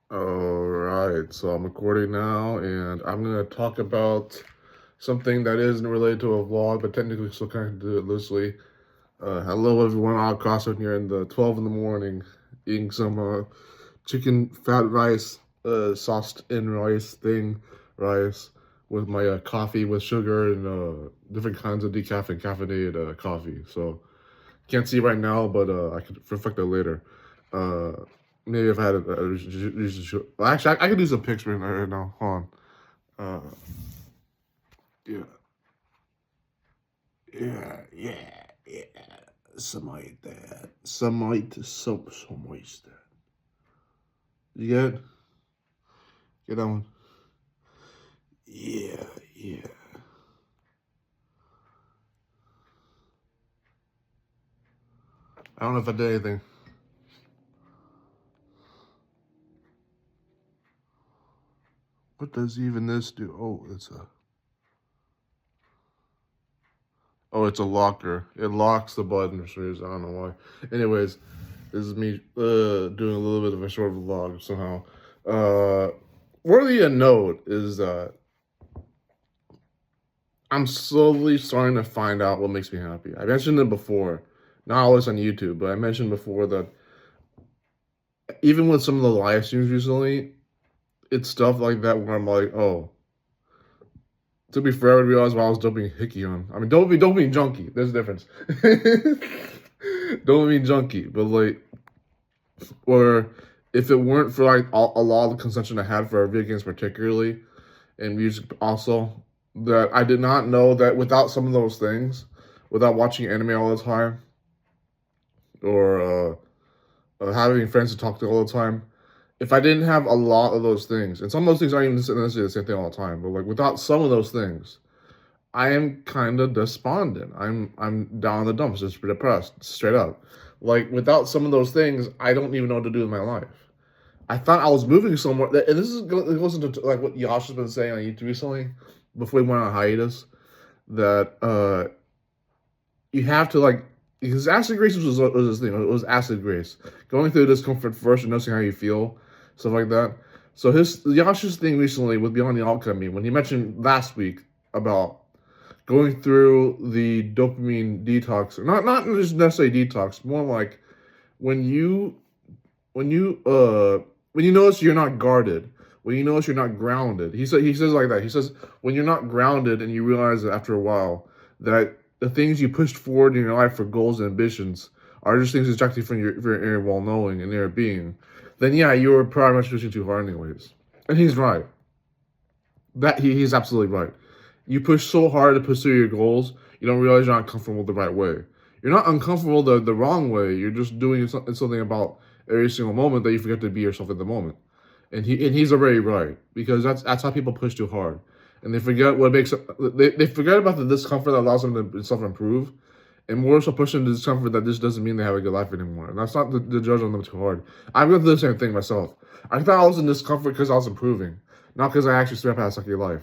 All right, so I'm recording now, and I'm gonna talk about something that isn't related to a vlog, but technically still kind of do it loosely. Hello, everyone all across when you're in the 12 in the morning, eating some chicken fat rice, sauced in rice thing, rice with my coffee with sugar and different kinds of decaf and caffeinated coffee. So can't see right now, but I could reflect that later. Uh, Maybe if I had well, actually, I could do some pictures right now. Hold on. Yeah, yeah. Something like that. So moist. You get that one? Yeah. I don't know if I did anything. What does even this do? It's a locker. It locks the button for some reason. I don't know why. Anyways, this is me doing a little bit of a short vlog somehow. Uh, Worthy a note is that I'm slowly starting to find out what makes me happy. I mentioned it before, not always on YouTube, but I mentioned before that even with some of the live streams recently, it's stuff like that where I'm like, oh, to be fair, I realized why I was doping Hickey on. I mean, don't be junkie. There's a difference. Don't be junkie, but like, or if it weren't for like a lot of the consumption I had for video games, particularly and music, also that I did not know that without some of those things, without watching anime all the time, or having friends to talk to all the time, if I didn't have a lot of those things, and some of those things aren't even necessarily the same thing all the time, but like without some of those things, I am kind of despondent. I'm down in the dumps, just depressed, straight up. Like without some of those things, I don't even know what to do with my life. I thought I was moving somewhere, and this is it goes into like what Yash has been saying on YouTube recently, before he went on hiatus. That you have to like because acid grace was this thing. It was acid grace, going through discomfort first and noticing how you feel, stuff like that. So his Yash's thing recently with Beyond the Alchemy, when he mentioned last week about going through the dopamine detox, not just necessarily detox, more like when you when you uh when you notice you're not guarded, when you notice you're not grounded. He says like that. He says when you're not grounded and you realize that after a while that the things you pushed forward in your life for goals and ambitions are just things distracting from your inner well knowing and inner being, then yeah, you were probably much pushing too hard anyways. And he's right. He's absolutely right. You push so hard to pursue your goals, you don't realize you're not comfortable the right way. You're not uncomfortable the wrong way. You're just doing something about every single moment that you forget to be yourself in the moment. And he's already right because that's how people push too hard, and they forget what makes they forget about the discomfort that allows them to self improve, and more so pushing the discomfort that this doesn't mean they have a good life anymore. And that's not the judge on them too hard. I've gone through the same thing myself. I thought I was in discomfort because I was improving, not because I actually spent past like your life.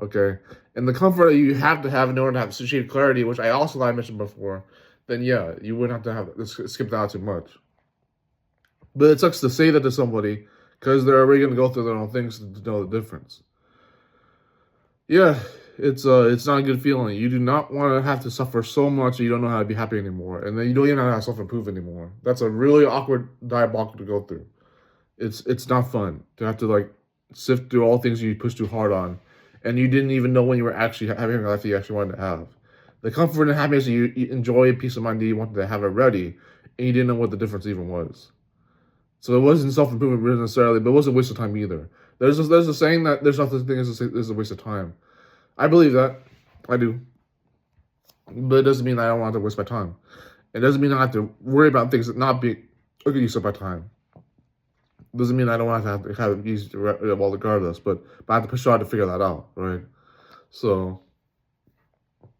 Okay, and the comfort that you have to have in order to have achieve clarity, which I also like mentioned before, then yeah, you wouldn't have to skip that out too much. But it sucks to say that to somebody because they're already going to go through their own things to know the difference. Yeah, it's not a good feeling. You do not want to have to suffer so much that you don't know how to be happy anymore, and then you don't even know how to self improve anymore. That's a really awkward diabolical to go through. It's not fun to have to like sift through all things you pushed too hard on, and you didn't even know when you were actually having a life that you actually wanted to have. The comfort and happiness you enjoy, peace of mind that you wanted to have already, and you didn't know what the difference even was. So it wasn't self improvement necessarily, but it wasn't a waste of time either. There's a saying that there's nothing thing as a waste of time. I believe that. I do. But it doesn't mean I don't want to waste my time. It doesn't mean I have to worry about things that not be a good use of my time. It doesn't mean I don't want to have it easy to well regardless, but I have to push hard to figure that out, right? So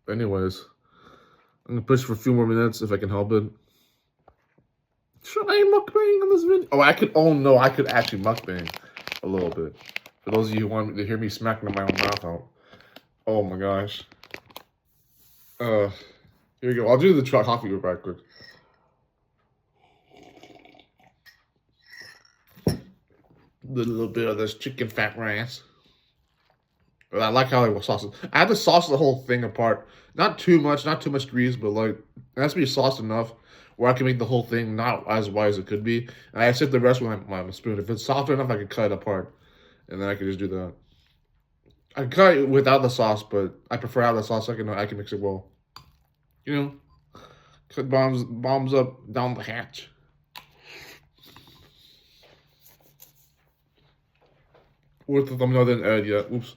anyways, I'm gonna push for a few more minutes if I can help it. Should I mukbang on this video? No, I could actually mukbang a little bit. For those of you who want to hear me smacking my own mouth out. Oh my gosh. Uh, Here we go. I'll do the coffee real quick. the little bit of this chicken fat rice. But I like how it was sauced. I had to sauce the whole thing apart. Not too much grease, but like it has to be sauced enough where I can make the whole thing not as wide as it could be. And I sift the rest with my spoon. If it's soft enough, I can cut it apart, and then I can just do that. I can cut it without the sauce, but I prefer out the sauce. So I can mix it well. You know, cut bombs up down the hatch. Worth the thumbnail didn't add yet. Oops.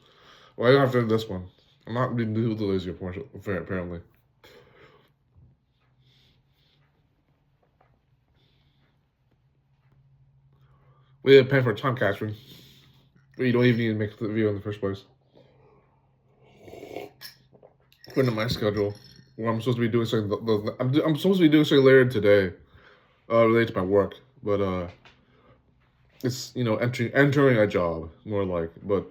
Well, I don't have to do this one. I'm not being the lazy apparently. We didn't pay for time capturing. But you don't even need to make the video in the first place. According to my schedule, where I'm supposed to be doing something. I'm supposed to be doing something later today, related to my work. But it's entering a job more like. But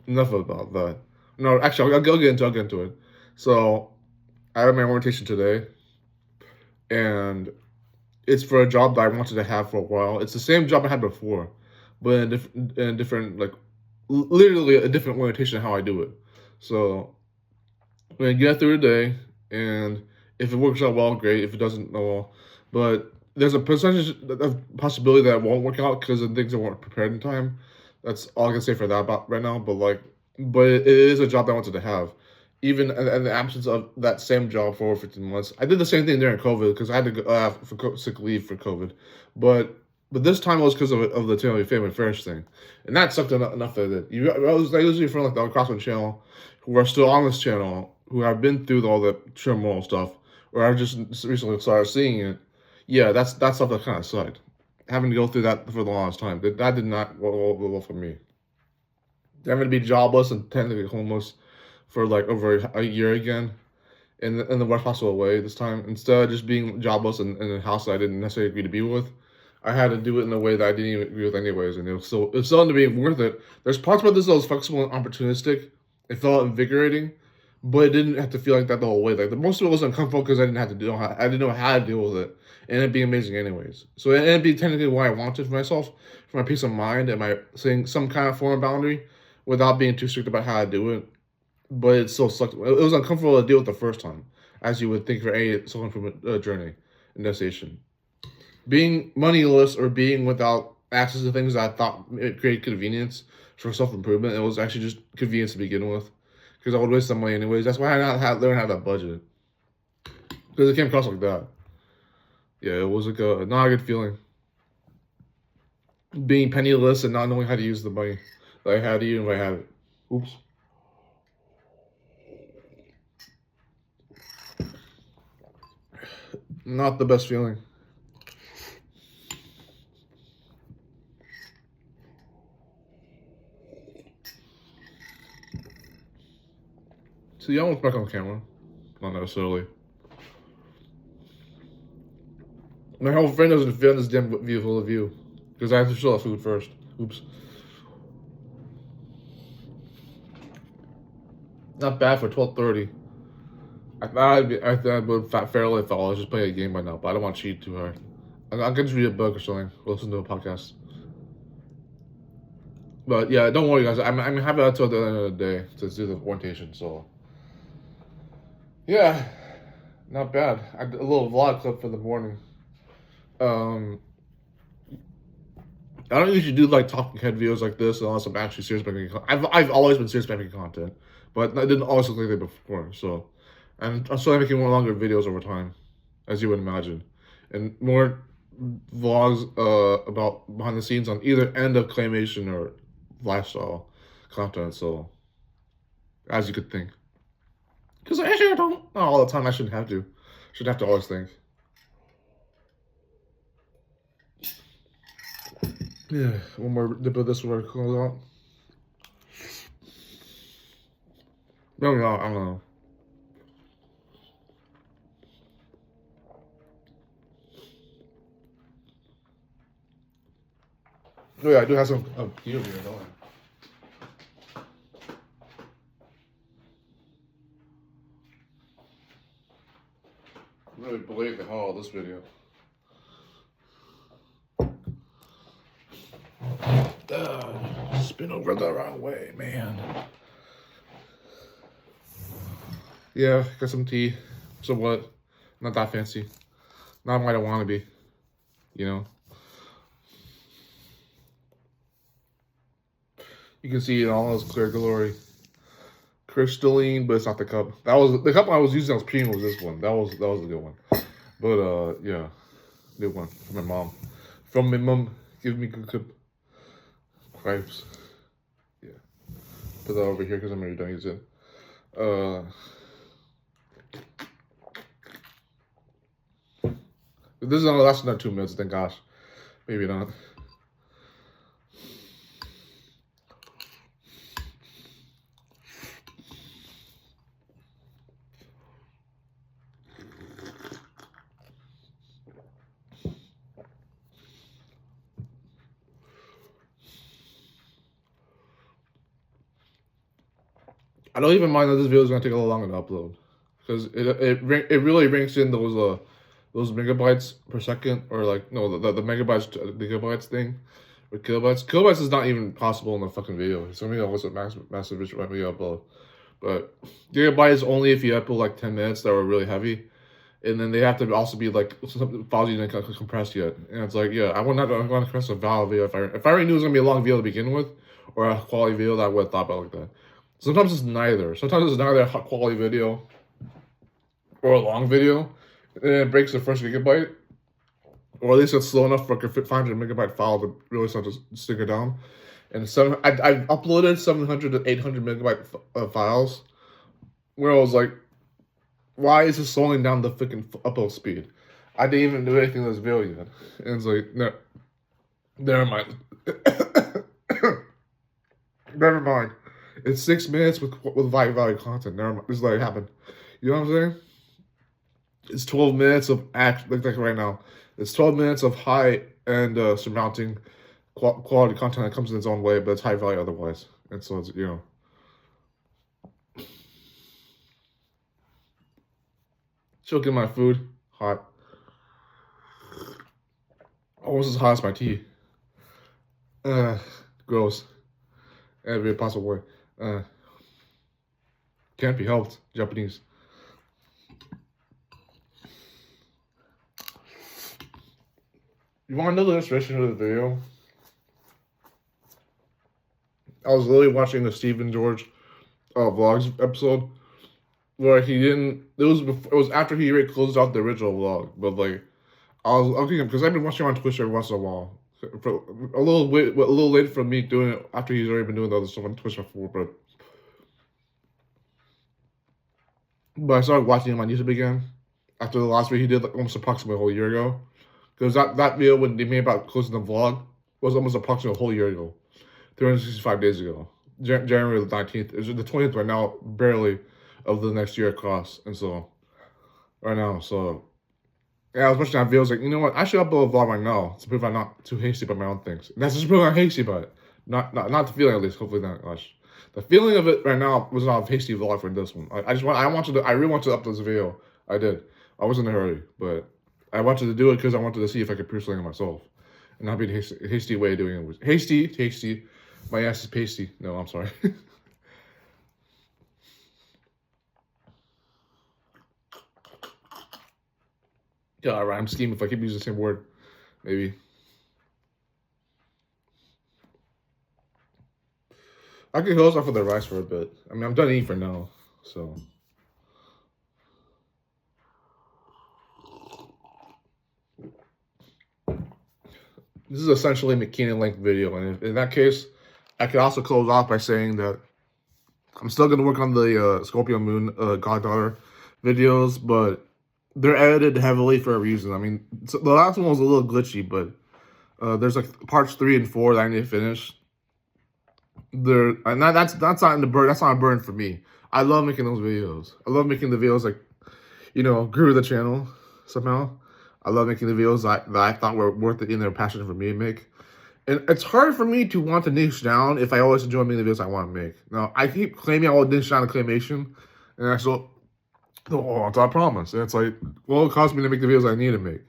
enough about that. No, actually, I'll get into it. So I had my orientation today, and it's for a job that I wanted to have for a while. It's the same job I had before, but in different like literally a different orientation of how I do it. So when I get through the day, and if it works out well, great. If it doesn't, oh well. But there's a percentage of possibility that it won't work out because of things that weren't prepared in time. That's all I can say for that about right now. But it is a job that I wanted to have. Even in the absence of that same job for over 15 months. I did the same thing during COVID because I had to go for sick leave for COVID. But this time it was because of the Family Affairs thing. And that sucked enough that it did. I was usually from like the Crossman channel who are still on this channel, who have been through all the turmoil stuff, or I just recently started seeing it. Yeah, that's stuff that kind of sucked. Having to go through that for the longest time. That did not go well for me. Having to be jobless and technically homeless for like over a year again, in the worst possible way this time. Instead of just being jobless in a house that I didn't necessarily agree to be with, I had to do it in a way that I didn't even agree with anyways, and it was still ended up being worth it. There's parts about this that was flexible and opportunistic. It felt invigorating, but it didn't have to feel like that the whole way. Like most of it was uncomfortable because I didn't know how to deal with it, and it'd be amazing anyways. So it'd be technically what I wanted for myself, for my peace of mind, and my setting some kind of form of boundary without being too strict about how I do it. But it still sucked. It was uncomfortable to deal with the first time, as you would think for any self-improvement journey and destination. Being moneyless or being without access to things that I thought created convenience for self-improvement, it was actually just convenience to begin with. Because I would waste some money anyways. That's why I learned how to budget. Because it came across like that. Yeah, it was like not a good feeling. Being penniless and not knowing how to use the money that I had, even if I had it. Oops. Not the best feeling. See, I almost back on camera. Not necessarily. My whole friend doesn't fit in this damn vehicle of view. Because I have to show the food first. Oops. Not bad for 12:30. I thought I would fairly thought I was just playing a game by now, but I don't want to cheat too hard. I'm gonna just read a book or something, or listen to a podcast. But yeah, don't worry, guys. I'm happy until the end of the day to do the orientation. So yeah, not bad. I did a little vlog clip for the morning. I don't usually do like talking head videos like this unless I'm actually serious about making content. I've always been serious about making content, but I didn't always look like that before. So I'm slowly making more longer videos over time, as you would imagine, and more vlogs about behind the scenes on either end of claymation or lifestyle content. So as you could think, because I actually don't all the time. I shouldn't have to. Shouldn't have to always think. Yeah, one more dip of this where I close out. No, I don't know. Oh yeah, I do have some beer here, don't I? I'm really believe the hell out of this video. been over the wrong way, man. Yeah, got some tea. So what? Not that fancy. Not what I want to be, you know. You can see it in all its clear glory. Crystalline, but it's not the cup. That was the cup I was using. I was peeing was this one. That was a good one. But yeah, good one from my mom. From my mom, give me good cup. Cripes. Yeah. Put that over here because I'm already done using it. This is only lasting another 2 minutes, thank gosh. Maybe not. I don't even mind that this video is gonna take a little longer to upload, because it really ranks in those megabytes per second, or like no the megabytes to gigabytes thing, or kilobytes. Kilobytes is not even possible in the fucking video. It's gonna be almost a massive video upload, but gigabyte is only if you upload like 10 minutes that were really heavy, and then they have to also be like some files you didn't compress yet. And it's like, yeah, I want to compress a valid video if I already knew it was gonna be a long video to begin with, or a quality video that I would have thought about like that. Sometimes it's neither. Sometimes it's neither a hot quality video or a long video, and then it breaks the first gigabyte, or at least it's slow enough for like a 500 megabyte file to really start to stick it down. And I've uploaded 700 to 800 megabyte files where I was like, why is this slowing down the freaking upload speed? I didn't even do anything in this video yet. And it's like, no, never mind. Never mind. It's 6 minutes with value content. Never mind. This is like it happened. You know what I'm saying? It's 12 minutes of act like right now. It's 12 minutes of high and surmounting quality content that comes in its own way, but it's high value otherwise. And so it's, you know. Choking my food. Hot. Almost as hot as my tea. Gross. Every possible way. Can't be helped. Japanese. You want to know the inspiration of the video? I was literally watching the Stephen George vlogs episode where he didn't. It was after he already closed out the original vlog, but like I was looking because I've been watching him on Twitch every once in a while. For a little late for me doing it after he's already been doing the other stuff on Twitch before, but I started watching him on YouTube again after the last video he did like almost approximately a whole year ago, because that video when they made about closing the vlog was almost approximately a whole year ago, 365 days ago, January 19th. It's the 20th right now, barely of the next year across, and so right now, so. Yeah, I was watching that video. I was like, you know what? I should upload a vlog right now to prove I'm not too hasty about my own things. And that's just proof I'm hasty about it. Not the feeling, at least. Hopefully not. Gosh, the feeling of it right now was not a hasty vlog for this one. I really wanted to upload this video. I did. I wasn't in a hurry, but I wanted to do it because I wanted to see if I could prove something myself, and not be a hasty way of doing it. Hasty. My ass is pasty. No, I'm sorry. Yeah, a rhyme scheme if I keep using the same word, maybe. I could close off with the rice for a bit. I mean, I'm done eating for now, so. This is essentially a McKinney-length video, and in that case, I could also close off by saying that I'm still going to work on the Scorpio Moon Goddaughter videos, but they're edited heavily for a reason. I mean, so the last one was a little glitchy, but there's like parts 3 and 4 that I need to finish. That's not in the burden. That's not a burden for me. I love making those videos. I love making the videos like, you know, grew the channel somehow. I love making the videos that I thought were worth it and they're passionate for me to make. And it's hard for me to want to niche down if I always enjoy making the videos I want to make. Now, I keep claiming I will niche down to claymation, and I still don't I promise. And it's like, well, it costs me to make the videos I need to make.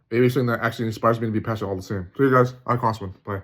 Maybe something that actually inspires me to be passionate all the same. So you guys, I'm Crossman. Bye.